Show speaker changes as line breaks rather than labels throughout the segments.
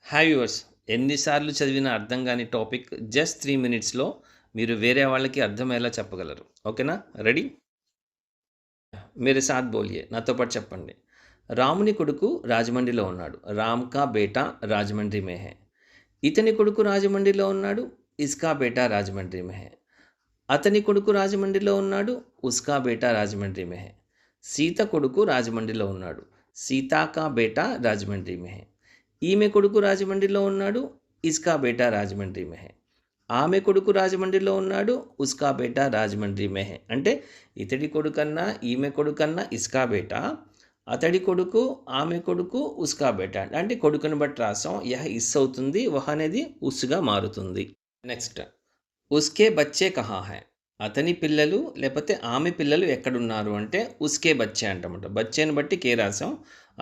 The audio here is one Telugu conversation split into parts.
హాయ్ వ్యూవర్స్, ఎన్నిసార్లు చదివినా అర్థం కాని టాపిక్ జస్ట్ 3 మినిట్స్లో మీరు వేరే వాళ్ళకి అర్థమయ్యేలా చెప్పగలరు. ఓకేనా? రెడీ? మేరే సాత్ బోలియే, నాతో పాటు చెప్పండి. రాముని కొడుకు రాజమండ్రిలో ఉన్నాడు. రామ్ కా బేటా రాజమండ్రి మే హై. ఇతని కొడుకు రాజమండ్రిలో ఉన్నాడు. ఇస్కా బేటా రాజమండ్రి మే హై. అతని కొడుకు రాజమండ్రిలో ఉన్నాడు. ఉస్కా బేటా రాజమండ్రి మే హై. సీత కొడుకు రాజమండ్రిలో ఉన్నాడు. సీతా కా బేటా రాజమండ్రి మే హై. ఈమె కొడుకు రాజమండ్రిలో ఉన్నాడు. ఇస్కా బేటా రాజమండ్రి మే హై. ఆమె కొడుకు రాజమండ్రిలో ఉన్నాడు. ఉస్కా బేటా రాజమండ్రి మే హై. అంటే ఇతడి కొడుకన్నా ఈమె కొడుకన్నా ఇస్కా బేటా, అతడి కొడుకు ఆమె కొడుకు ఉస్కా బేటా. అంటే కొడుకుని బట్టి రాసాం. యహ ఇస్ అవుతుంది, వహ అనేది ఉస్గా మారుతుంది. నెక్స్ట్, ఉస్కే బచ్చే కహా హై. అతని పిల్లలు లేకపోతే ఆమె పిల్లలు ఎక్కడున్నారు అంటే ఉస్కే బచ్చే అంటామట. బచ్చేని బట్టి కే రాసాం.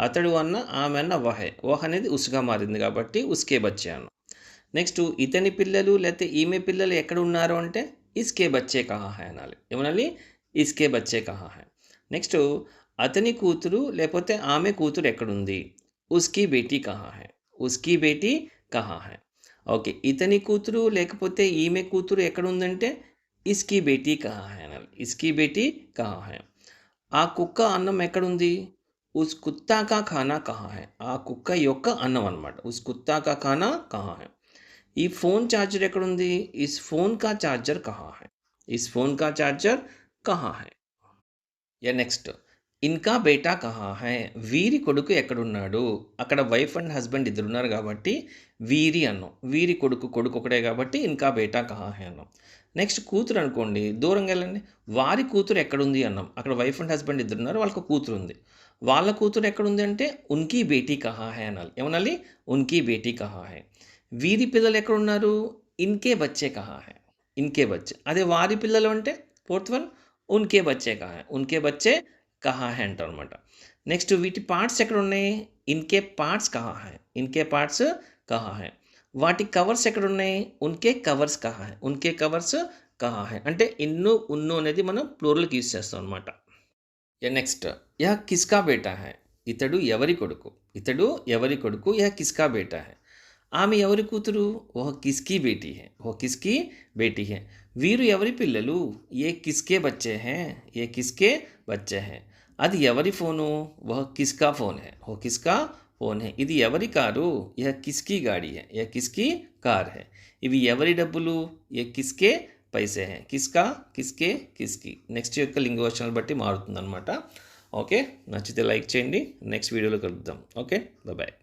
అతడు అన్న ఆమె అన్న వహే, వహ అనేది ఉస్గా మారింది కాబట్టి ఉస్కే బచ్చే అన్నాం. నెక్స్ట్, ఇతని పిల్లలు లేకపోతే ఈమె పిల్లలు ఎక్కడ ఉన్నారు అంటే ఇస్కే బచ్చే కహా హై అనాలి. ఏమనాలి? ఇస్కే బచ్చే కహా హై. నెక్స్ట్, అతని కూతురు లేకపోతే ఆమె కూతురు ఎక్కడుంది? ఉస్కి బేటీ కహా హై. ఉస్కి బేటీ కహా హై. ఓకే, ఇతని కూతురు లేకపోతే ఈమె కూతురు ఎక్కడుందంటే ఇస్కి బేటీ కహా హై అనాలి. ఇస్కి బేటీ కహా హై. ఆ కుక్క అన్నం ఎక్కడుంది? ఉస్ కుత్తా కా ఖానా కహా హై. ఆ కుక్క యొక్క అన్నం అనమాట. ఉస్ కుత్తా కా ఖానా కహా హై. ఈ ఫోన్ ఛార్జర్ ఎక్కడుంది? ఇస్ ఫోన్ కా ఛార్జర్ కహా హై. ఇస్ ఫోన్ కా ఛార్జర్ కహా హై. నెక్స్ట్, ఇన్కా బేటా కహా హై. వీరి కొడుకు ఎక్కడున్నాడు? అక్కడ వైఫ్ అండ్ హస్బెండ్ ఇద్దరు ఉన్నారు కాబట్టి వీరి అన్నాం. వీరి కొడుకు కొడుకు ఒకటే కాబట్టి ఇన్కా బేటా కహా హై అన్నాం. నెక్స్ట్, కూతురు అనుకోండి, దూరంగా వెళ్ళండి. వారి కూతురు ఎక్కడుంది అన్నాం. అక్కడ వైఫ్ అండ్ హస్బెండ్ ఇద్దరు ఉన్నారు, వాళ్ళకి కూతురు ఉంది. వాళ్ళ కూతురు ఎక్కడుంది అంటే ఉన్కీ బేటీ కహా హై అనాలి. ఏమనాలి? ఉన్కీ బేటీ కహా హై. వీరి పిల్లలు ఎక్కడున్నారు? ఇన్కే బచ్చే కహా హై. ఇన్కే బచ్చే. అదే వారి పిల్లలు అంటే ఫోర్త్ వన్, ఉన్కే బచ్చే కహా హై. ఉన్కే బచ్చే కహా హై అంటాం అనమాట. నెక్స్ట్, వీటి పార్ట్స్ ఎక్కడ ఉన్నాయి? ఇన్కే పార్ట్స్ కహా హై. ఇన్కే పార్ట్స్ కహా హై. వాటి కవర్స్ ఎక్కడ ఉన్నాయి? ఉన్కే కవర్స్ కహా హై. ఉన్కే కవర్స్ కహా హై. అంటే ఇన్ను ఉన్ను అనేది మనం ప్లూరల్కి యూజ్ చేస్తాం అనమాట. నెక్స్ట్, యహ కిస్కా బేటా హై. ఇతడు ఎవరి కొడుకు? ఇతడు ఎవరి కొడుకు? యహ కిస్కా బేటా హై. ఆమె ఎవరి కూతురు? ఓహ్ కిస్కీ బేటీ హై. ఓహ్ కిస్కీ బేటీ హై. వీరు ఎవరి పిల్లలు? ఏ కిస్కే బచ్చే హై. ఏ కిస్కే బచ్చే హై. అది ఎవరి ఫోను? ఓహ్ కిస్కా ఫోన్ హై. ఓహ్ కిస్కా ఫోన్ హై. ఇది ఎవరి కారు? యహ కిస్కీ గాడి హై. యహ కిస్కీ కార్ హై. ఇవి ఎవరి డబ్బులు? ఏ కిస్కే పైసే హై. కిస్కా, కిస్కే, కిస్కీ. నెక్స్ట్ యొక్క లింగవచనాలు బట్టి మారుతుందన్నమాట. ఓకే, నచ్చితే లైక్ చేయండి. నెక్స్ట్ వీడియోలో కలుద్దాం. Okay, bye.